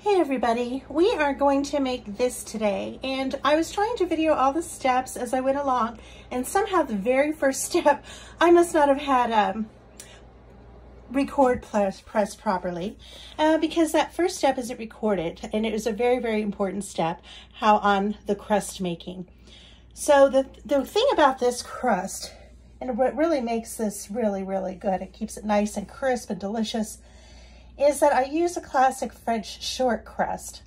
Hey everybody, we are going to make this today, and I was trying to video all the steps as I went along, and somehow the very first step I must not have had record pressed properly because that first step isn't recorded, and it was a very important step on the crust making. So the thing about this crust, and what really makes this really good, it keeps it nice and crisp and delicious, is that I use a classic French short crust.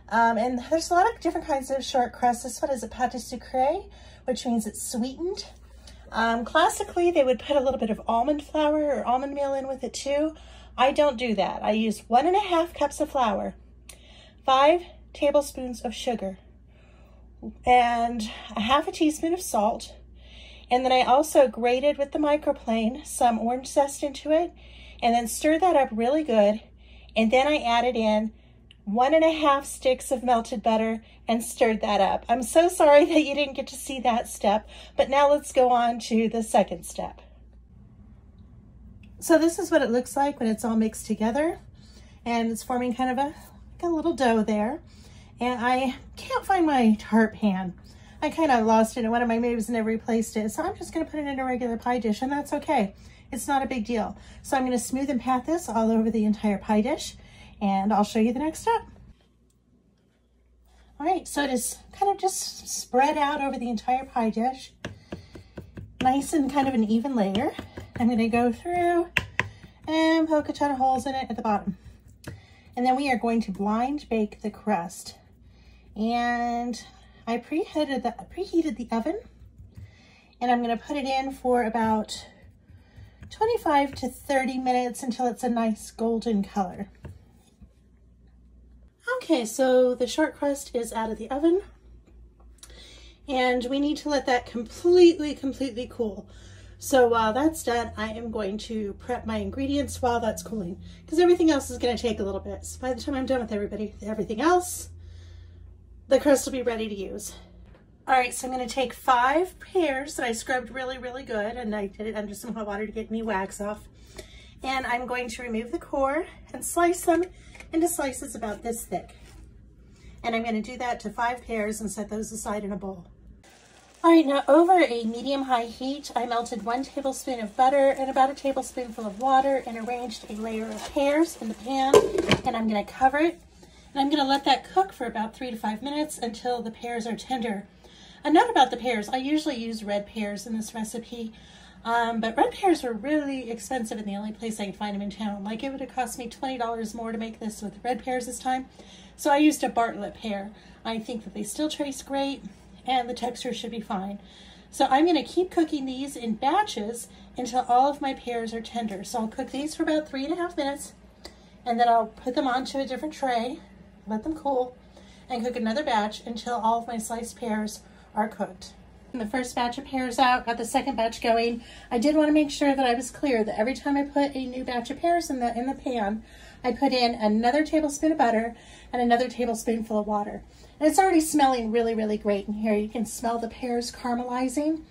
And there's a lot of different kinds of short crust. This one is a pâte sucrée, which means it's sweetened. Classically, they would put a little bit of almond flour or almond meal in with it too. I don't do that. I use 1.5 cups of flour, 5 tablespoons of sugar, and 1/2 teaspoon of salt. And then I also grated with the microplane some orange zest into it, and then stir that up really good. And then I added in 1.5 sticks of melted butter and stirred that up. I'm so sorry that you didn't get to see that step, but now let's go on to the second step. So this is what it looks like when it's all mixed together, and it's forming kind of like a little dough there. And I can't find my tart pan. I kind of lost it in one of my moves and never replaced it. So I'm just gonna put it in a regular pie dish, and that's okay. It's not a big deal. So I'm gonna smooth and pat this all over the entire pie dish, and I'll show you the next step. All right, so it is kind of just spread out over the entire pie dish. Nice and kind of an even layer. I'm gonna go through and poke a ton of holes in it at the bottom. And then we are going to blind bake the crust. And I preheated the oven, and I'm gonna put it in for about 25 to 30 minutes until it's a nice golden color. Okay, so the short crust is out of the oven, and we need to let that completely cool. So while that's done, I am going to prep my ingredients while that's cooling, because everything else is going to take a little bit. So by the time I'm done with everything else, the crust will be ready to use. All right, so I'm going to take 5 pears that I scrubbed really good, and I did it under some hot water to get any wax off. And I'm going to remove the core and slice them into slices about this thick. And I'm going to do that to 5 pears and set those aside in a bowl. All right, now over a medium-high heat, I melted 1 tablespoon of butter and about a tablespoonful of water and arranged a layer of pears in the pan. And I'm going to cover it, and I'm going to let that cook for about 3 to 5 minutes until the pears are tender. A note about the pears, I usually use red pears in this recipe, but red pears were really expensive in the only place I could find them in town. Like, it would have cost me $20 more to make this with red pears this time. So I used a Bartlett pear. I think that they still taste great, and the texture should be fine. So I'm going to keep cooking these in batches until all of my pears are tender. So I'll cook these for about 3.5 minutes, and then I'll put them onto a different tray, let them cool, and cook another batch until all of my sliced pears are cooked. And the first batch of pears out, got the second batch going. I did want to make sure that I was clear that every time I put a new batch of pears in the pan, I put in another tablespoon of butter and another tablespoonful of water. And it's already smelling really great in here. You can smell the pears caramelizing.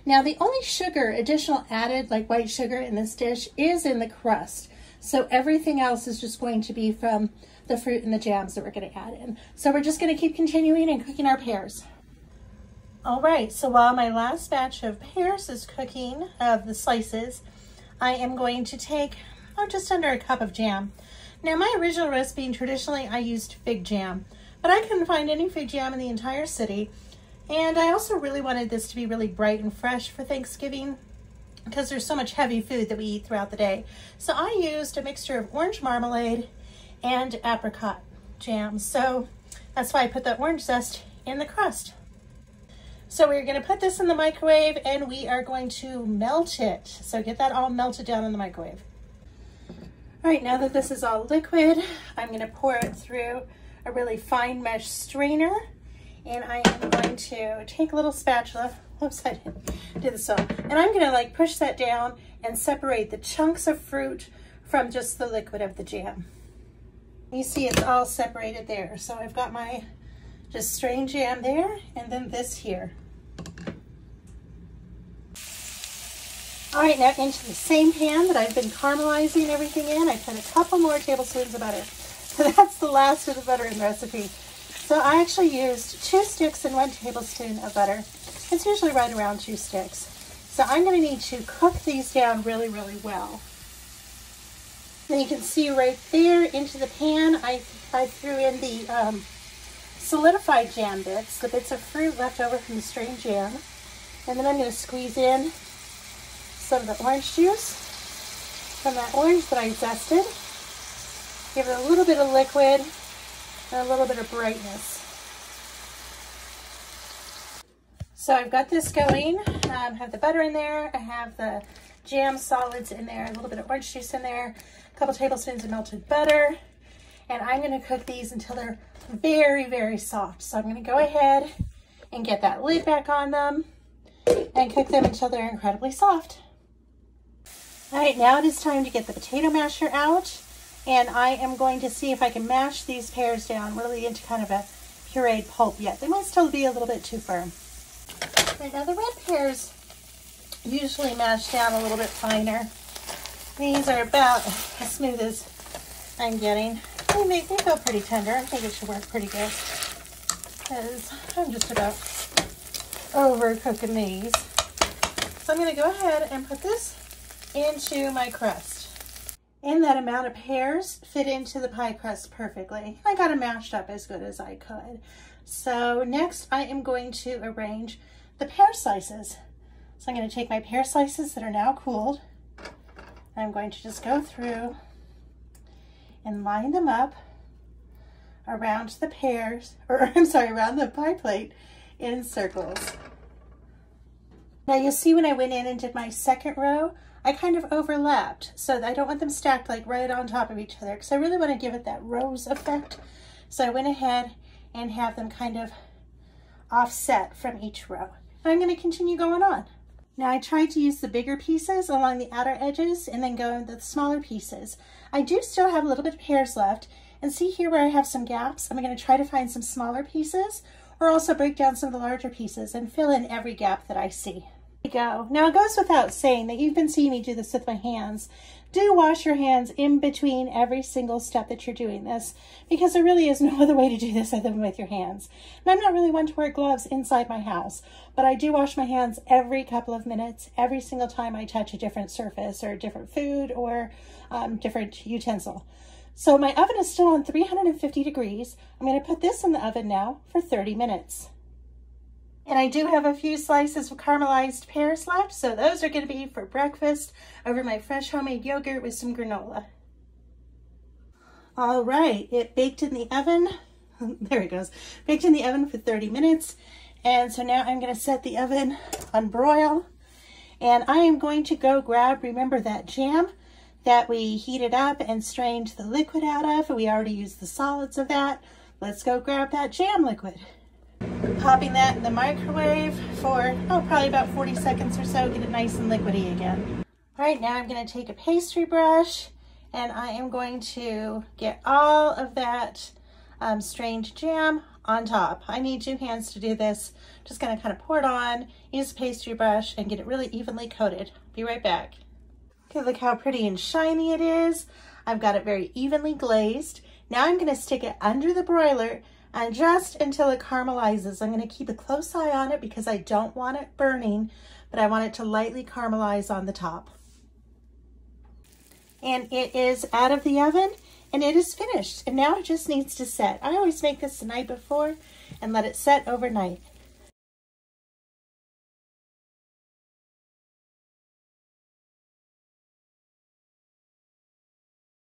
Now, the only sugar, additional added, like white sugar in this dish, is in the crust. So everything else is just going to be from the fruit and the jams that we're going to add in. So we're just going to keep continuing and cooking our pears. All right, so while my last batch of pears is cooking, of the slices, I am going to take just under a cup of jam. Now, my original recipe, and traditionally I used fig jam, but I couldn't find any fig jam in the entire city. And I also really wanted this to be really bright and fresh for Thanksgiving, because there's so much heavy food that we eat throughout the day. So I used a mixture of orange marmalade and apricot jam. So that's why I put the orange zest in the crust. So we're going to put this in the microwave, and we are going to melt it. So get that all melted down in the microwave. All right, now that this is all liquid, I'm going to pour it through a really fine mesh strainer, and I am going to take a little spatula. Whoops, I didn't do this all. And I'm going to push that down and separate the chunks of fruit from just the liquid of the jam. You see it's all separated there. So I've got my just strained jam there, and then this here. All right, now into the same pan that I've been caramelizing everything in, I put a couple more tablespoons of butter. That's the last of the buttering recipe. So I actually used 2 sticks and 1 tablespoon of butter. It's usually right around 2 sticks. So I'm going to need to cook these down really, really well. And you can see right there into the pan, I threw in the solidified jam bits, the bits of fruit left over from the strained jam. And then I'm going to squeeze in some of the orange juice from that orange that I zested. Give it a little bit of liquid and a little bit of brightness. So I've got this going. I have the butter in there. I have the jam solids in there, a little bit of orange juice in there, a couple tablespoons of melted butter. And I'm going to cook these until they're very, very soft. So I'm going to go ahead and get that lid back on them and cook them until they're incredibly soft. All right, now it is time to get the potato masher out. And I am going to see if I can mash these pears down really into kind of a pureed pulp yet. They might still be a little bit too firm. Right, now the red pears usually mash down a little bit finer. These are about as smooth as I'm getting. They feel pretty tender. I think it should work pretty good because I'm just about over cooking these. So I'm going to go ahead and put this into my crust. And that amount of pears fit into the pie crust perfectly. I got them mashed up as good as I could. So next I am going to arrange the pear slices. So I'm going to take my pear slices that are now cooled. I'm going to just go through and line them up around the pears, or I'm sorry, around the pie plate in circles. Now you'll see when I went in and did my second row, I kind of overlapped, so I don't want them stacked like right on top of each other because I really want to give it that rose effect. So I went ahead and have them kind of offset from each row. I'm going to continue going on. Now I tried to use the bigger pieces along the outer edges and then go into the smaller pieces. I do still have a little bit of pears left, and see here where I have some gaps? I'm going to try to find some smaller pieces or also break down some of the larger pieces and fill in every gap that I see. Go. Now it goes without saying that you've been seeing me do this with my hands. Do wash your hands in between every single step that you're doing this, because there really is no other way to do this other than with your hands. And I'm not really one to wear gloves inside my house, but I do wash my hands every couple of minutes, every single time I touch a different surface or different food or different utensil. So my oven is still on 350 degrees. I'm going to put this in the oven now for 30 minutes. And I do have a few slices of caramelized pears left, so those are going to be for breakfast over my fresh homemade yogurt with some granola. All right, it baked in the oven. There it goes. Baked in the oven for 30 minutes. And so now I'm going to set the oven on broil. And I am going to go grab, remember that jam that we heated up and strained the liquid out of? We already used the solids of that. Let's go grab that jam liquid. Popping that in the microwave for, probably about 40 seconds or so, get it nice and liquidy again. All right, now I'm going to take a pastry brush and I am going to get all of that strained jam on top. I need 2 hands to do this. Just going to kind of pour it on, use a pastry brush, and get it really evenly coated. Be right back. Okay, look how pretty and shiny it is. I've got it very evenly glazed. Now I'm going to stick it under the broiler and just until it caramelizes. I'm going to keep a close eye on it because I don't want it burning, but I want it to lightly caramelize on the top. And it is out of the oven and it is finished. And now it just needs to set. I always make this the night before and let it set overnight.